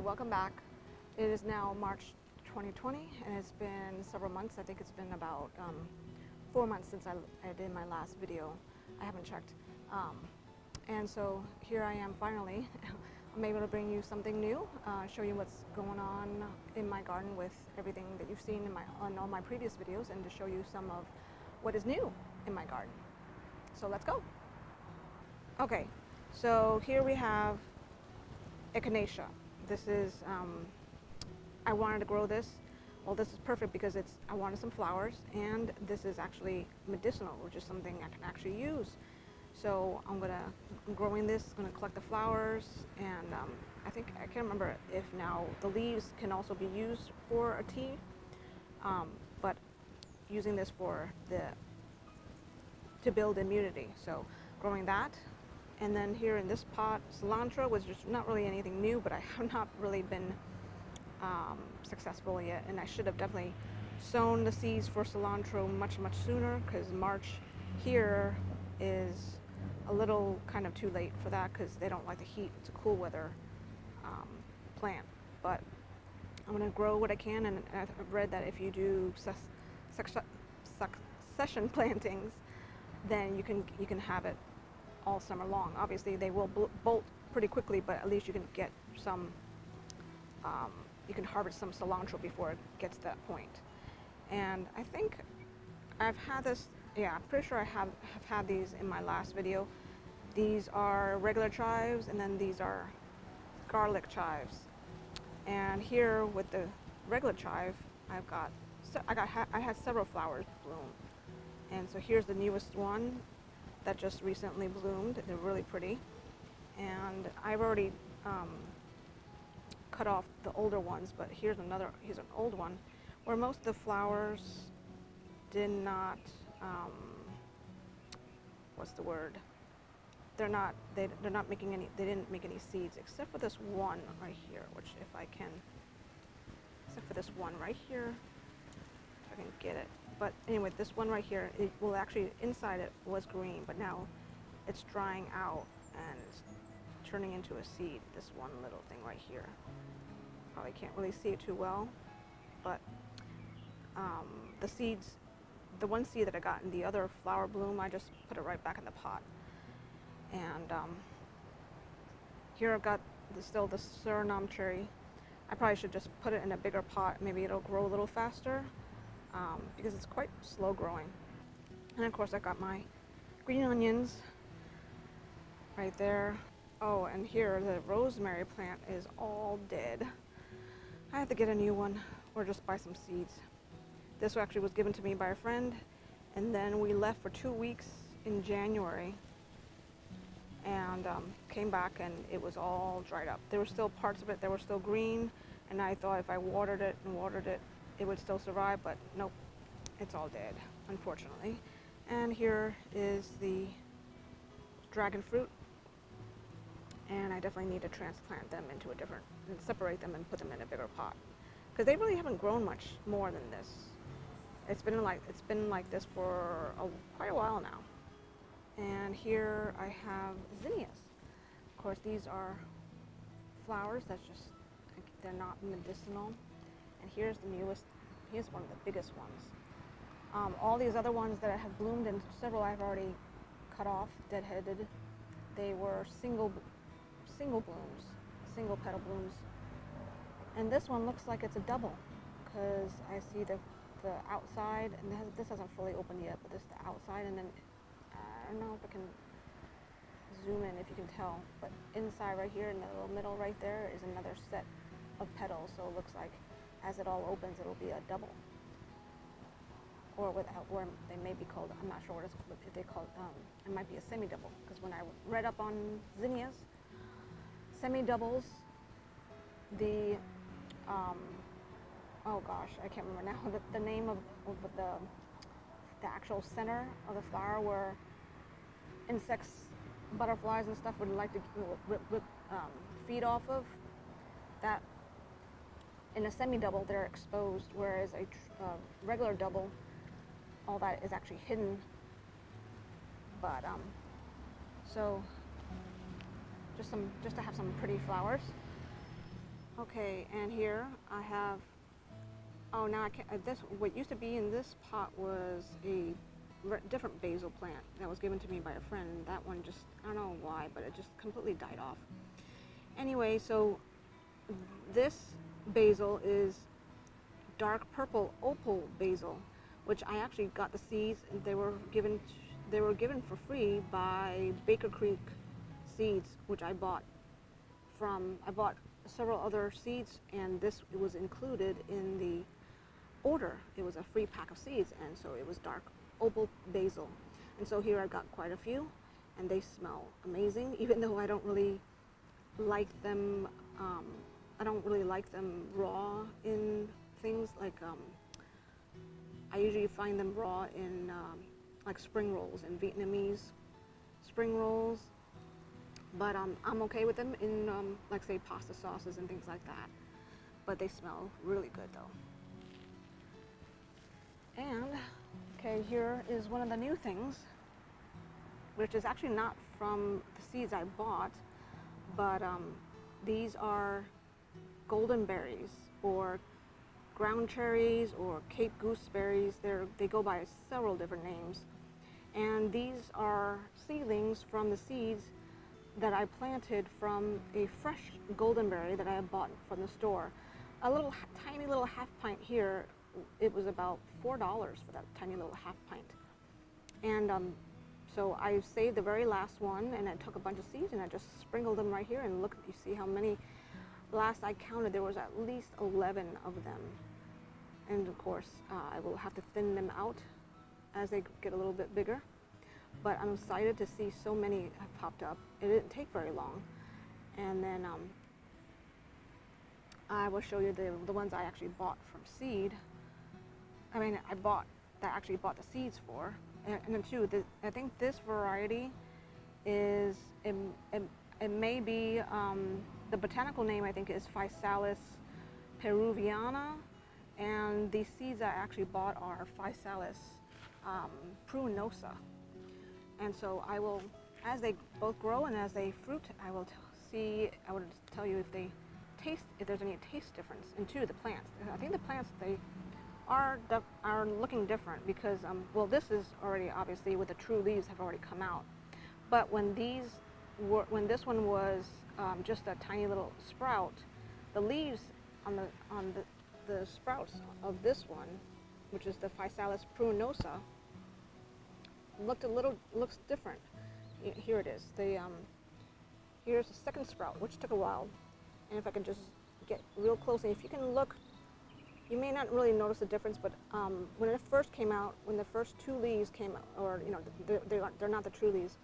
Welcome back. It is now March 2020 and it's been several months. I think it's been about 4 months since I did my last video. I haven't checked. And so here I am finally. I'm able to bring you something new, show you what's going on in my garden with everything that you've seen on all my previous videos, and to show you some of what is new in my garden. So let's go. Okay, so here we have echinacea. This is, I wanted to grow this. Well, this is perfect because I wanted some flowers, and this is actually medicinal, which is something I can actually use. So I'm growing this, gonna collect the flowers, and I can't remember if now the leaves can also be used for a tea, but using this to build immunity. So growing that. And then here in this pot, cilantro was just not really anything new, but I have not really been successful yet. And I should have definitely sown the seeds for cilantro much sooner, because March here is a little kind of too late for that, because they don't like the heat. It's a cool weather plant. But I'm going to grow what I can, and I've read that if you do succession plantings, then you can have it all summer long. Obviously they will bolt pretty quickly, but at least you can get some, you can harvest some cilantro before it gets to that point. And I think I've had this, yeah, I'm pretty sure I have had these in my last video. These are regular chives, and then these are garlic chives. And here with the regular chive, I had several flowers bloom. And so here's the newest one that just recently bloomed. They're really pretty. And I've already cut off the older ones, but here's an old one where most of the flowers did not, what's the word? They're not making any, they didn't make any seeds, except for this one right here, which except for this one right here, if I can get it. But anyway, this one right here, it will actually, inside it was green, but now it's drying out and it's turning into a seed, this one little thing right here. Probably can't really see it too well, but the seeds, the one seed that I got in the other flower bloom, I just put it right back in the pot. And here I've got still the Suriname cherry. I probably should just put it in a bigger pot. Maybe it'll grow a little faster. Because it's quite slow growing. And of course I got my green onions right there. Oh, and here the rosemary plant is all dead. I have to get a new one or just buy some seeds. This actually was given to me by a friend, and then we left for 2 weeks in January and came back, and it was all dried up. There were still parts of it that were still green, and I thought if I watered it, it would still survive, but nope, it's all dead, unfortunately. And here is the dragon fruit, and I definitely need to transplant them into and separate them and put them in a bigger pot, because they really haven't grown much more than this. It's been like this for quite a while now. And here I have zinnias. Of course, these are flowers they're not medicinal. And here's the newest, here's one of the biggest ones. All these other ones that have bloomed, and several I've already cut off, deadheaded. They were single blooms, single petal blooms. And this one looks like it's a double, because I see the outside, and this hasn't fully opened yet, but this is the outside, and then I don't know if I can zoom in if you can tell, but inside right here in the little middle right there is another set of petals, so it looks like as it all opens, it'll be a double, or they may be called, I'm not sure what it's called, if they call it, it might be a semi-double, because when I read up on zinnias, semi-doubles, oh gosh, I can't remember now the name of the actual center of the flower where insects, butterflies and stuff would like to feed off of, that in a semi-double they're exposed, whereas a regular double, all that is actually hidden. But so just to have some pretty flowers. Okay, and here I have, oh, now I can't, this, what used to be in this pot was a different basil plant that was given to me by a friend. That one just, I don't know why, but it just completely died off. Anyway, so this basil is dark purple opal basil, which I actually got the seeds. They were given for free by Baker Creek Seeds, which I bought several other seeds, and this was included in the order. It was a free pack of seeds, and so it was dark opal basil. And so here I got quite a few, and they smell amazing, even though I don't really like them. I don't really like them raw in things like. I usually find them raw in like spring rolls and Vietnamese spring rolls. But I'm okay with them in, like, say, pasta sauces and things like that. But they smell really good, though. And, okay, here is one of the new things, which is actually not from the seeds I bought, but these are golden berries, or ground cherries, or Cape gooseberries. They go by several different names. And these are seedlings from the seeds that I planted from a fresh goldenberry that I had bought from the store. A little tiny little half pint here, it was about $4 for that tiny little half pint. And so I saved the very last one, and I took a bunch of seeds and I just sprinkled them right here, and look, you see how many. Last I counted, there was at least 11 of them. And of course, I will have to thin them out as they get a little bit bigger. But I'm excited to see so many have popped up. It didn't take very long. And then I will show you the ones I actually bought from seed. I mean, I actually bought the seeds for. And then too, I think this variety is, it may be, the botanical name I think is Physalis peruviana. And these seeds I actually bought are Physalis pruinosa. And so I will, as they both grow and as they fruit, I will tell you if there's any taste difference. And two, the plants. I think the plants, they are looking different because, well, this is already obviously with the true leaves have already come out. But when this one was just a tiny little sprout, the leaves on the sprouts of this one, which is the Physalis pruinosa, looks different. Here it is. Here's the second sprout, which took a while. And if I can just get real close, and if you can look, you may not really notice the difference, but when it first came out, when the first two leaves came out, or they're not the true leaves,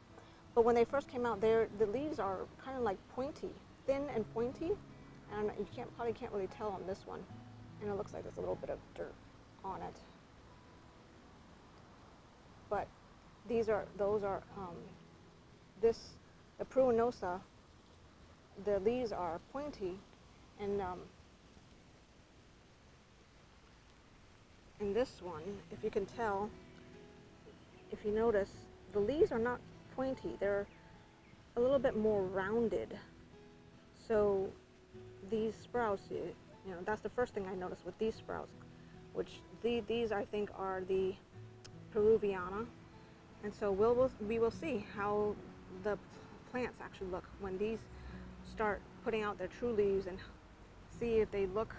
but when they first came out, the leaves are kind of like pointy, thin and pointy, and you probably can't really tell on this one. And it looks like there's a little bit of dirt on it. But the pruinosa, the leaves are pointy, and in this one, if you can tell, if you notice, the leaves are not pointy, they're a little bit more rounded. So these sprouts, that's the first thing I noticed with these sprouts, which these I think are the Peruviana. And so we will see how the plants actually look when these start putting out their true leaves, and see if they look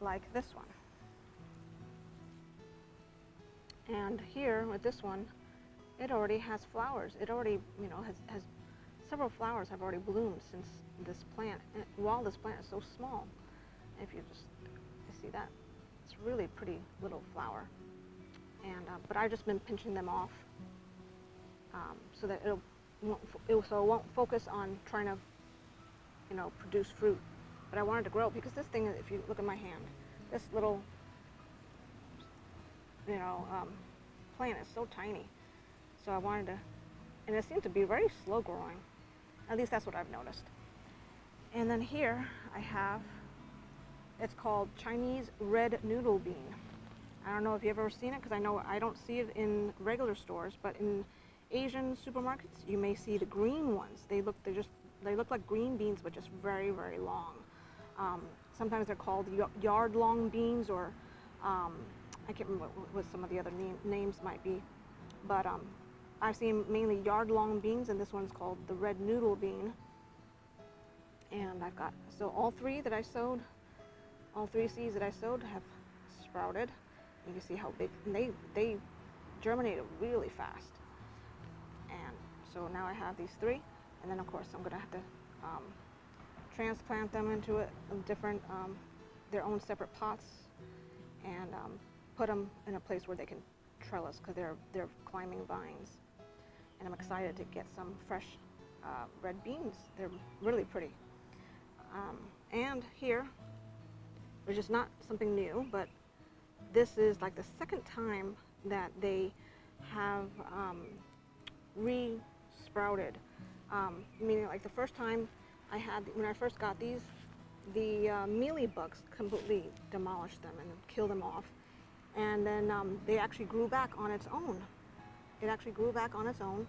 like this one. And here with this one, it already has flowers. It already, has several flowers have already bloomed since this plant, while this plant is so small. If you see that, it's really pretty little flower. And but I've just been pinching them off so that it won't focus on trying to, produce fruit. But I wanted to grow, because this thing, if you look at my hand, this little, plant is so tiny. So I wanted to, and it seems to be very slow growing. At least that's what I've noticed. And then here I have, it's called Chinese red noodle bean. I don't know if you've ever seen it, because I know I don't see it in regular stores, but in Asian supermarkets you may see the green ones. They look like green beans, but just very, very long. Sometimes they're called yard-long beans, or I can't remember what some of the other names might be. But I've seen mainly yard-long beans, and this one's called the red noodle bean. And I've got, so all three that I sowed, all three seeds that I sowed have sprouted. You can see how big, and they germinated really fast. And so now I have these three, and then of course I'm gonna have to transplant them into a different, their own separate pots, and put them in a place where they can trellis, because they're climbing vines. And I'm excited to get some fresh red beans. They're really pretty. And here, which is not something new, but this is like the second time that they have re-sprouted. Meaning, like the first time when I first got these, the mealy bugs completely demolished them and killed them off. And then they actually grew back on its own. It actually grew back on its own.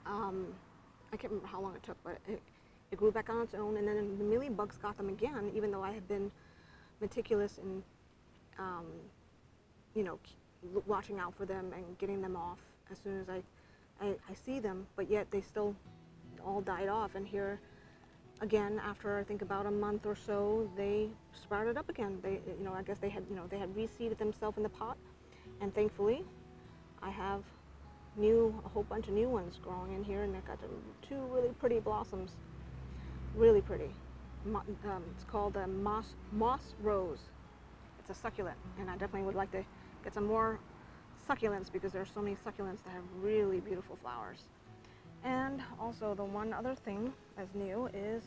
I can't remember how long it took, but it grew back on its own, and then the mealy bugs got them again, even though I had been meticulous in, you know, watching out for them and getting them off as soon as I see them, but yet they still all died off. And here again, after I think about a month or so, they sprouted up again. They, you know, I guess they had reseeded themselves in the pot, and thankfully I have a whole bunch of new ones growing in here, and they've got two really pretty blossoms, really pretty. It's called a moss rose. It's a succulent, and I definitely would like to get some more succulents, because there are so many succulents that have really beautiful flowers. And also, the one other thing that's new is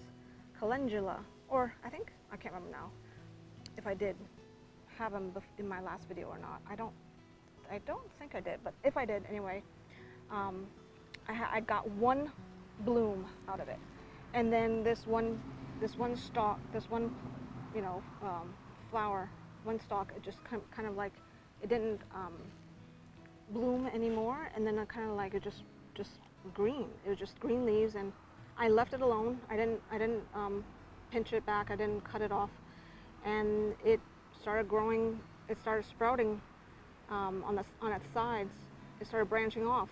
calendula, or I can't remember now if I did have them in my last video or not. I don't think I did, but if I did, anyway, I got one bloom out of it, and then this one stalk, you know, flower, one stalk, it just kind of like, it didn't bloom anymore, and then it kind of like, it just green. It was just green leaves, and I left it alone. I didn't pinch it back. I didn't cut it off, and it started growing. It started sprouting on its sides. It started branching off,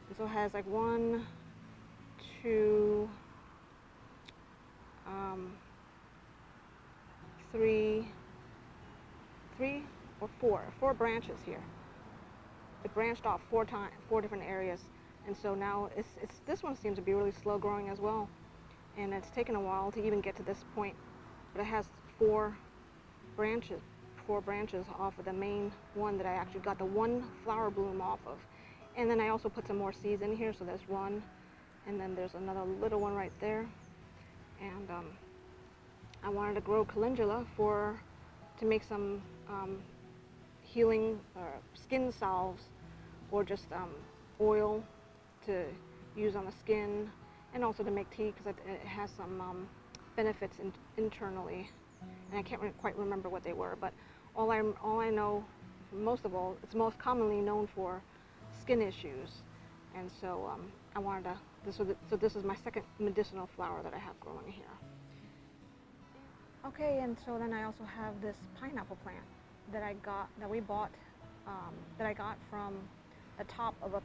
and so it has like 1, 2, 3 or 4 branches here. It branched off 4 different areas, and so now this one seems to be really slow growing as well, and it's taken a while to even get to this point. But it has 4 branches off of the main one that I actually got the one flower bloom off of. And then I also put some more seeds in here, so there's one, and then there's another little one right there. And I wanted to grow calendula to make some healing skin salves, or just oil to use on the skin, and also to make tea, because it has some benefits internally. And I can't quite remember what they were, but all I know, most of all, it's most commonly known for skin issues. And so I wanted to, so this is my second medicinal flower that I have growing here. Okay, and so then I also have this pineapple plant that I got from the top of a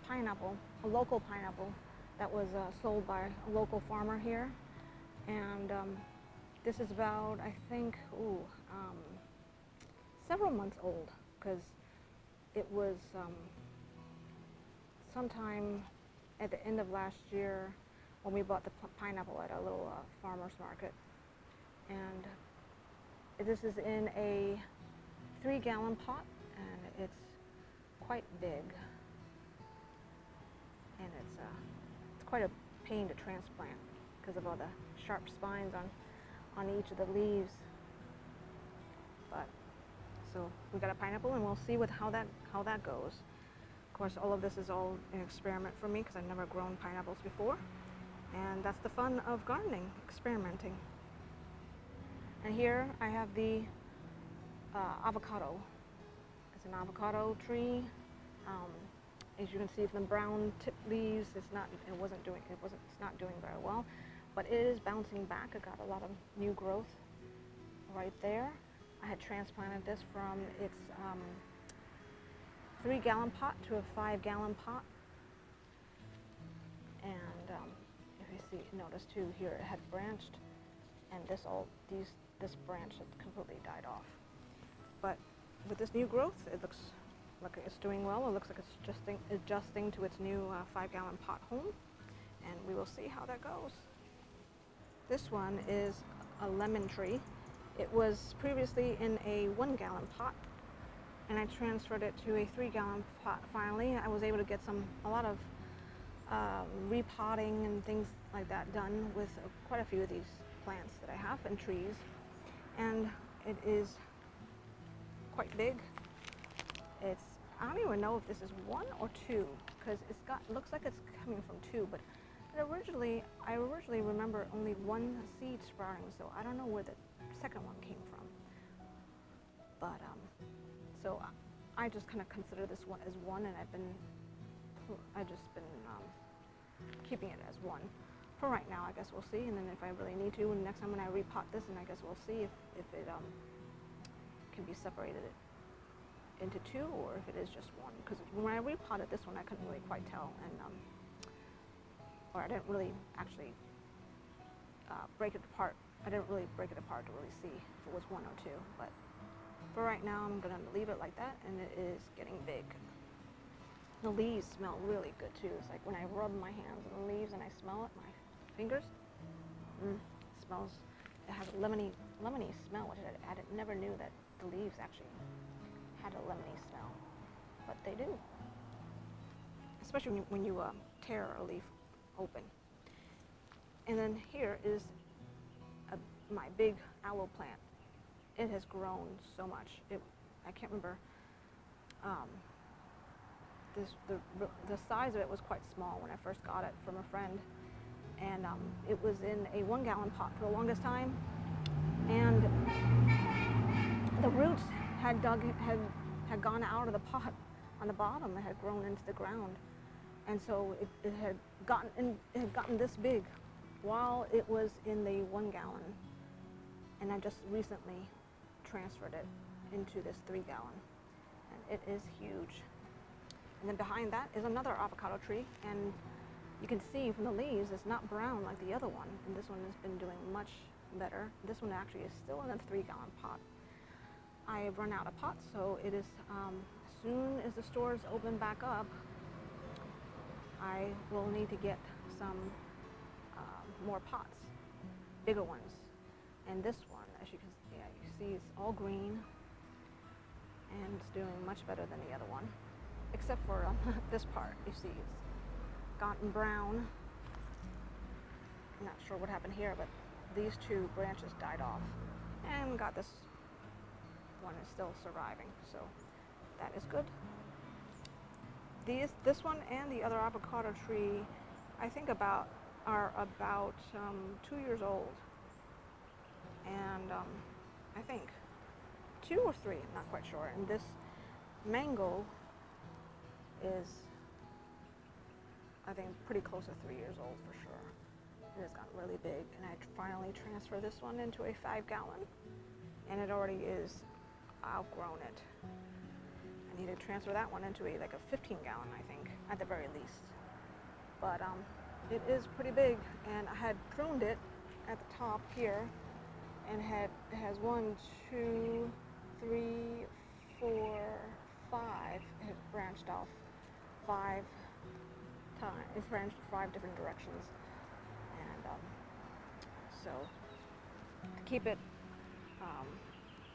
local pineapple that was sold by a local farmer here. And this is about, I think, several months old, because it was sometime at the end of last year when we bought the pineapple at a little farmer's market. And this is in a 3-gallon pot, and it's quite big, and it's quite a pain to transplant because of all the sharp spines on each of the leaves. But so we got a pineapple, and we'll see how that goes. Of course, all of this is all an experiment for me, because I've never grown pineapples before, and that's the fun of gardening, experimenting. And here I have the avocado. It's an avocado tree. As you can see from the brown tip leaves, it's not doing very well, but it is bouncing back. It got a lot of new growth, right there. I had transplanted this from its 3-gallon pot to a 5-gallon pot. And if you see, notice too here it had branched, and this branch had completely died off. But with this new growth, it looks like it's doing well. It looks like it's adjusting to its new 5-gallon pot home, and we will see how that goes. This one is a lemon tree. It was previously in a 1-gallon pot, and I transferred it to a 3-gallon pot. Finally, I was able to get a lot of repotting and things like that done with quite a few of these plants that I have and trees, and it is quite big. I don't even know if this is 1 or 2, because looks like it's coming from 2, but I originally remember only 1 seed sprouting, so I don't know where the second one came from. But so I just kind of consider this one as 1, and I've just been keeping it as 1 for right now. I guess we'll see, and then if I really need to, and next time when I repot this, and I guess we'll see if it can be separated into 2, or if it is just 1. Because when I repotted this one, I couldn't really quite tell, and or I didn't really actually break it apart. I didn't really break it apart to really see if it was 1 or 2. But for right now, I'm gonna leave it like that, and it is getting big. The leaves smell really good too. It's like when I rub my hands on the leaves and I smell it, my fingers, it smells. It has a lemony smell, which I never knew that the leaves actually had a lemony smell, but they do. Especially when you tear a leaf open. And then here is my big aloe plant. It has grown so much. I can't remember. The size of it was quite small when I first got it from a friend, and it was in a 1-gallon pot for the longest time, and the roots had gone out of the pot on the bottom. It had grown into the ground, and so it had gotten this big while it was in the 1-gallon, and I just recently transferred it into this 3-gallon, and it is huge. And then behind that is another avocado tree, and you can see from the leaves it's not brown like the other one, and this one has been doing much better. This one actually is still in a 3-gallon pot. I have run out of pots, so it is as soon as the stores open back up, I will need to get some more pots, bigger ones. And this one, as you can see, it's all green, and it's doing much better than the other one, except for this part. You see, it's gotten brown. I'm not sure what happened here, but these 2 branches died off, and got this one is still surviving, so that is good. This one and the other avocado tree, I think are about 2 years old, and I think 2 or 3, I'm not quite sure. And this mango is, I think, pretty close to 3 years old for sure. It has gotten really big, and I finally transferred this one into a 5-gallon, and it already is outgrown it. I need to transfer that one into like a 15-gallon, I think, at the very least. But it is pretty big, and I had pruned it at the top here, and it has 1, 2, 3, 4, 5. It has branched off 5 times. It's branched 5 different directions, and so to keep it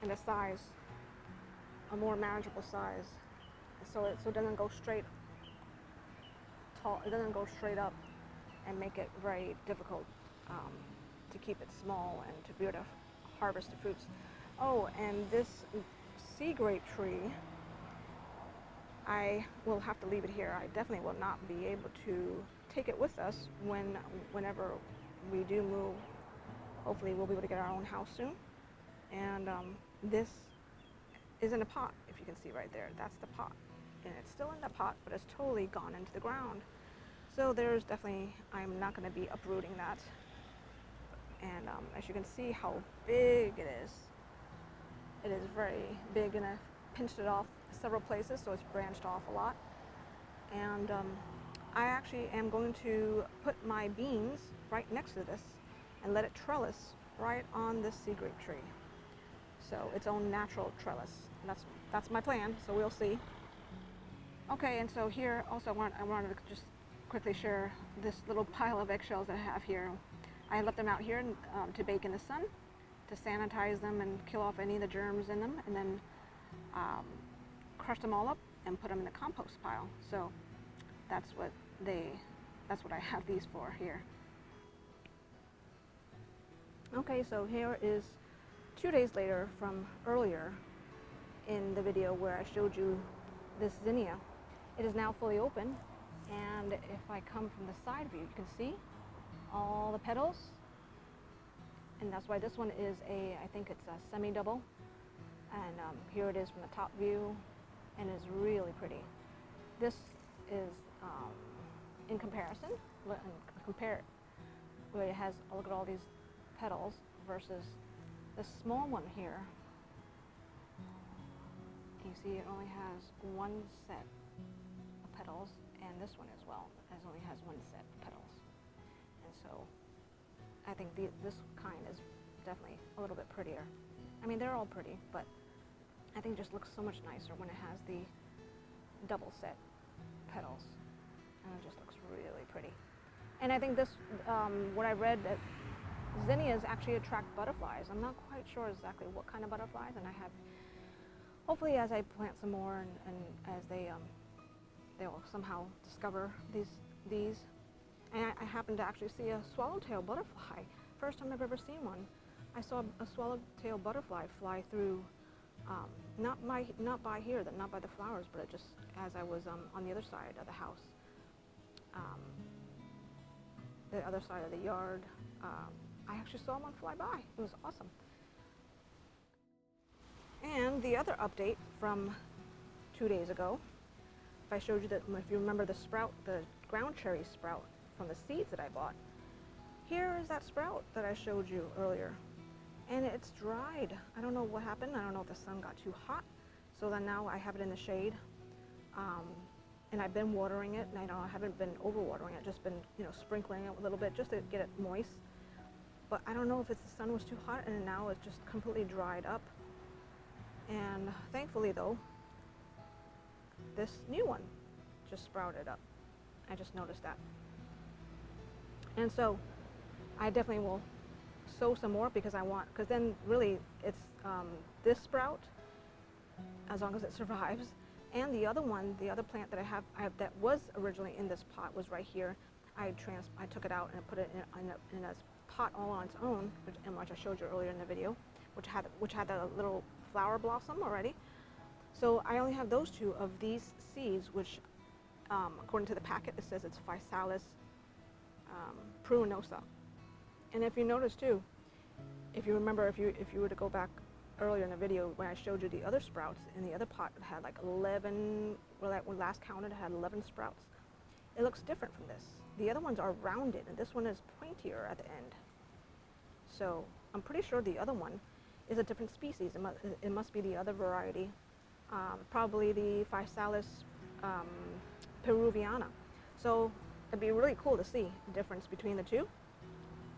in a size, a more manageable size, so it doesn't go straight tall. It doesn't go straight up and make it very difficult to keep it small and to be able to harvest the fruits. Oh, and this sea grape tree, I will have to leave it here. I definitely will not be able to take it with us whenever we do move. Hopefully we'll be able to get our own house soon. And this is in a pot, if you can see right there. That's the pot. And it's still in the pot, but it's totally gone into the ground. So there's definitely, I'm not going to be uprooting that. And as you can see how big it is, It is very big, and I've pinched it off several places, so it's branched off a lot. And I actually am going to put my beans right next to this and let it trellis right on this sea grape tree. So its own natural trellis. That's my plan, so we'll see. Okay, and so here also I wanted to just quickly share this little pile of eggshells that I have here. I left them out here to bake in the sun, to sanitize them and kill off any of the germs in them, and then crush them all up and put them in the compost pile. So that's what I have these for here. Okay, so here is 2 days later from earlier in the video where I showed you this zinnia. It is now fully open, and if I come from the side view, you can see all the petals, and that's why this one is I think it's a semi-double, and here it is from the top view, and it's really pretty. This is in comparison, compare it where it has, look at all these petals versus the small one here. You see it only has one set of petals, and this one as well only has one set of petals. And so I think this kind is definitely a little bit prettier. I mean, they're all pretty, but I think it just looks so much nicer when it has the double set petals, and it just looks really pretty. And I think this, what I read, that zinnias actually attract butterflies. I'm not quite sure exactly what kind of butterflies, and I have, hopefully as I plant some more and as they'll somehow discover these. And I happened to actually see a swallowtail butterfly. First time I've ever seen one. I saw a swallowtail butterfly fly through, not by here, not by the flowers, but it just as I was on the other side of the house, the other side of the yard. I actually saw one fly by. It was awesome. And the other update from 2 days ago, if I showed you that, if you remember the sprout, the ground cherry sprout from the seeds that I bought, here is that sprout that I showed you earlier. And it's dried. I don't know what happened. I don't know if the sun got too hot. So then now I have it in the shade. And I've been watering it, and I haven't been overwatering it, just been, sprinkling it a little bit just to get it moist. But I don't know if it's the sun was too hot, and now it's just completely dried up. And thankfully though, this new one just sprouted up. I just noticed that. And so I definitely will sow some more, because then really it's this sprout, as long as it survives. And the other one, the other plant that I have that was originally in this pot was right here. I took it out and I put it in a pot all on its own, which I showed you earlier in the video, which had a little flower blossom already. So I only have those two of these seeds, which according to the packet it says it's Physalis pruinosa. And if you notice too, if you remember, if you were to go back earlier in the video when I showed you the other sprouts in the other pot, it had like 11, well, when last counted it had 11 sprouts. It looks different from this. The other ones are rounded, and this one is pointier at the end. So I'm pretty sure the other one is a different species. It must be the other variety, probably the Physalis peruviana. So it'd be really cool to see the difference between the two.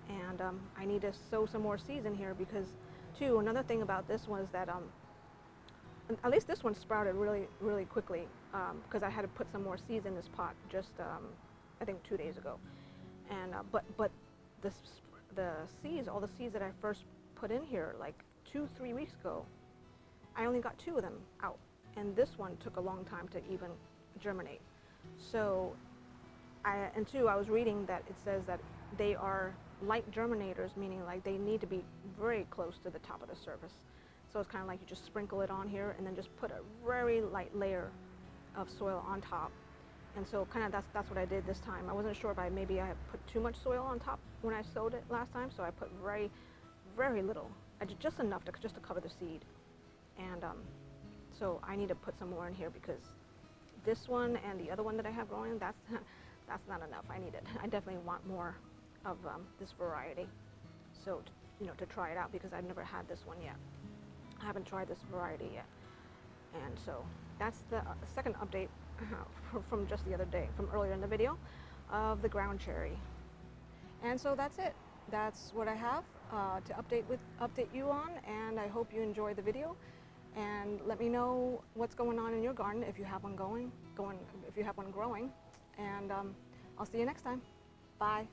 And I need to sow some more seeds in here, because too, another thing about this one is that at least this one sprouted really quickly, because I had to put some more seeds in this pot just I think 2 days ago. And but the seeds, all the seeds that I first put in here like 2-3 weeks ago, I only got 2 of them out, and this one took a long time to even germinate. So I was reading that it says that they are light germinators, meaning like they need to be very close to the top of the surface. So it's kind of like you just sprinkle it on here and then just put a very light layer of soil on top. And so kind of that's what I did this time. I wasn't sure if maybe I had put too much soil on top when I sowed it last time, so I put very little, just enough to cover the seed. And so I need to put some more in here, because this one and the other one that I have growing, that's not enough. I need it. I definitely want more of this variety, so to try it out, because I've never had this one yet. I haven't tried this variety yet. And so that's the second update from just the other day, from earlier in the video, of the ground cherry. And so that's it. That's what I have to update you on, and I hope you enjoyed the video. And let me know what's going on in your garden if you have one growing. And I'll see you next time. Bye.